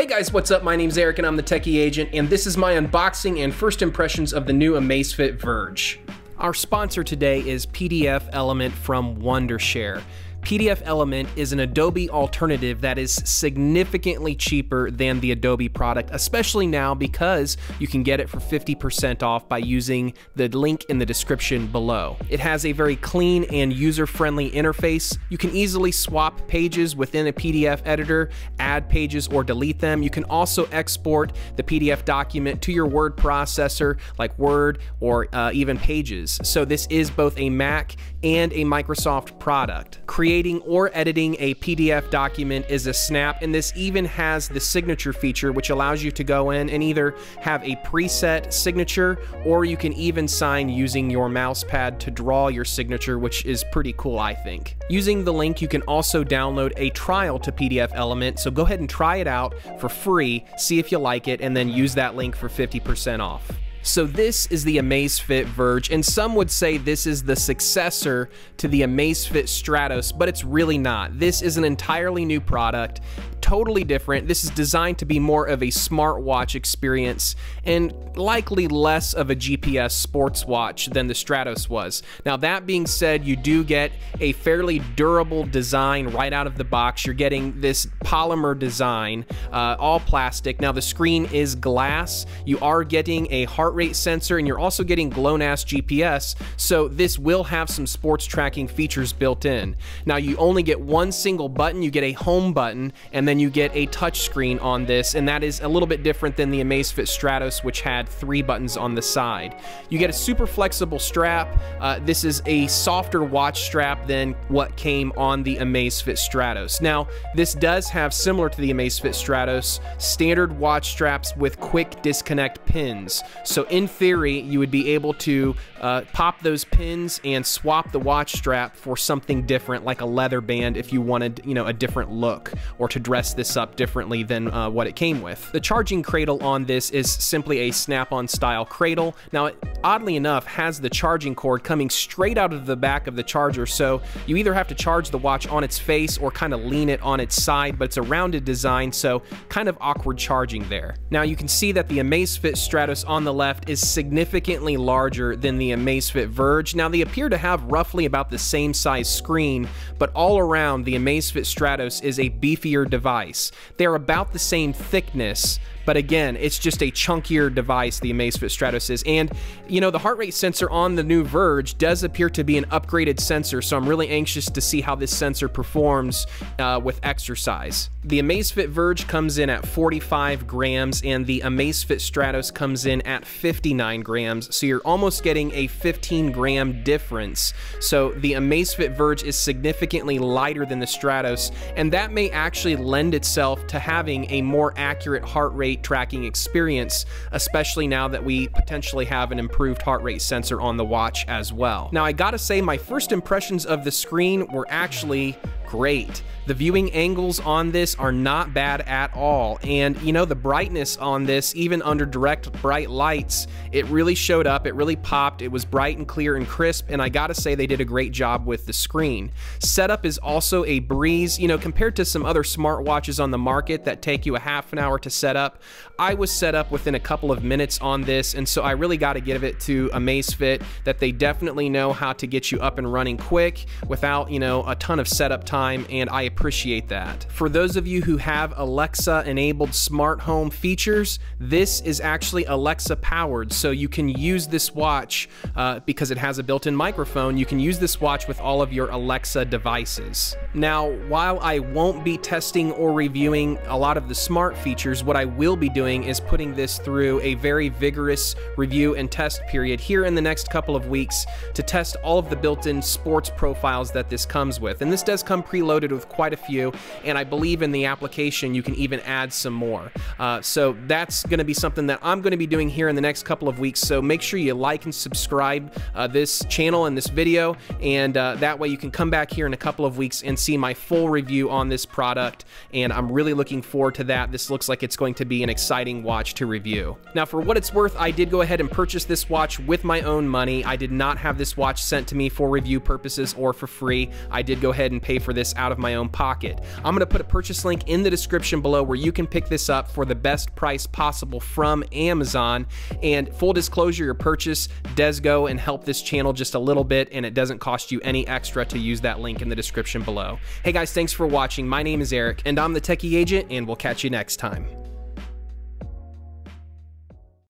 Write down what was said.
Hey guys, what's up? My name's Eric and I'm the Techy Agent, and this is my unboxing and first impressions of the new Amazfit Verge. Our sponsor today is PDFelement from Wondershare. PDFelement is an Adobe alternative that is significantly cheaper than the Adobe product, especially now because you can get it for 50% off by using the link in the description below. It has a very clean and user-friendly interface. You can easily swap pages within a PDF editor, add pages or delete them. You can also export the PDF document to your word processor like Word or even Pages. So this is both a Mac and a Microsoft product. Creating or editing a PDF document is a snap, and this even has the signature feature, which allows you to go in and either have a preset signature, or you can even sign using your mouse pad to draw your signature, which is pretty cool, I think. Using the link, you can also download a trial to PDFelement, so go ahead and try it out for free, see if you like it, and then use that link for 50% off. So this is the Amazfit Verge, and some would say this is the successor to the Amazfit Stratos, but it's really not. This is an entirely new product, totally different. This is designed to be more of a smartwatch experience and likely less of a GPS sports watch than the Stratos was. Now that being said, you do get a fairly durable design right out of the box. You're getting this polymer design, all plastic. Now the screen is glass. You are getting a heart rate sensor, and you're also getting GLONASS GPS, so this will have some sports tracking features built in. Now you only get one single button. You get a home button, and then you get a touch screen on this, and that is a little bit different than the Amazfit Stratos, which had 3 buttons on the side. You get a super flexible strap. This is a softer watch strap than what came on the Amazfit Stratos. Now this does have, similar to the Amazfit Stratos, standard watch straps with quick disconnect pins. So in theory, you would be able to pop those pins and swap the watch strap for something different, like a leather band, if you wanted, a different look, or to dress this up differently than what it came with. The charging cradle on this is simply a snap-on style cradle. Now, it, oddly enough, has the charging cord coming straight out of the back of the charger, so you either have to charge the watch on its face or kind of lean it on its side, but it's a rounded design, so kind of awkward charging there. Now, you can see that the Amazfit Stratos on the left is significantly larger than the Amazfit Verge. Now, they appear to have roughly about the same size screen, but all around, the Amazfit Stratos is a beefier device. They're about the same thickness, but again, it's just a chunkier device, the Amazfit Stratos is. And, the heart rate sensor on the new Verge does appear to be an upgraded sensor, so I'm really anxious to see how this sensor performs with exercise. The Amazfit Verge comes in at 45 grams, and the Amazfit Stratos comes in at 59 grams, so you're almost getting a 15-gram difference. So the Amazfit Verge is significantly lighter than the Stratos, and that may actually lend itself to having a more accurate heart rate tracking experience, especially now that we potentially have an improved heart rate sensor on the watch as well. Now, I gotta say, my first impressions of the screen were actually great. The viewing angles on this are not bad at all, and the brightness on this, even under direct bright lights, it really showed up, it really popped, it was bright and clear and crisp, and I gotta say they did a great job with the screen. Setup is also a breeze. Compared to some other smartwatches on the market that take you a half an hour to set up, I was set up within a couple of minutes on this, and so I really gotta give it to Amazfit that they definitely know how to get you up and running quick without, a ton of setup time, and I appreciate that. For those of you who have Alexa enabled smart home features, this is actually Alexa powered, so you can use this watch because it has a built-in microphone. You can use this watch with all of your Alexa devices. Now, while I won't be testing or reviewing a lot of the smart features, what I will be doing is putting this through a very vigorous review and test period here in the next couple of weeks to test all of the built-in sports profiles that this comes with. And this does come preloaded with quite a few, and I believe in the application you can even add some more. So that's going to be something that I'm going to be doing here in the next couple of weeks, so make sure you like and subscribe this channel and this video, and that way you can come back here in a couple of weeks and see my full review on this product, and I'm really looking forward to that. This looks like it's going to be an exciting watch to review. Now, for what it's worth, I did go ahead and purchase this watch with my own money. I did not have this watch sent to me for review purposes or for free. I did go ahead and pay for this this out of my own pocket. I'm gonna put a purchase link in the description below where you can pick this up for the best price possible from Amazon. And full disclosure, your purchase does go and help this channel just a little bit, and it doesn't cost you any extra to use that link in the description below. Hey guys, thanks for watching. My name is Eric, and I'm the Techy Agent, and we'll catch you next time.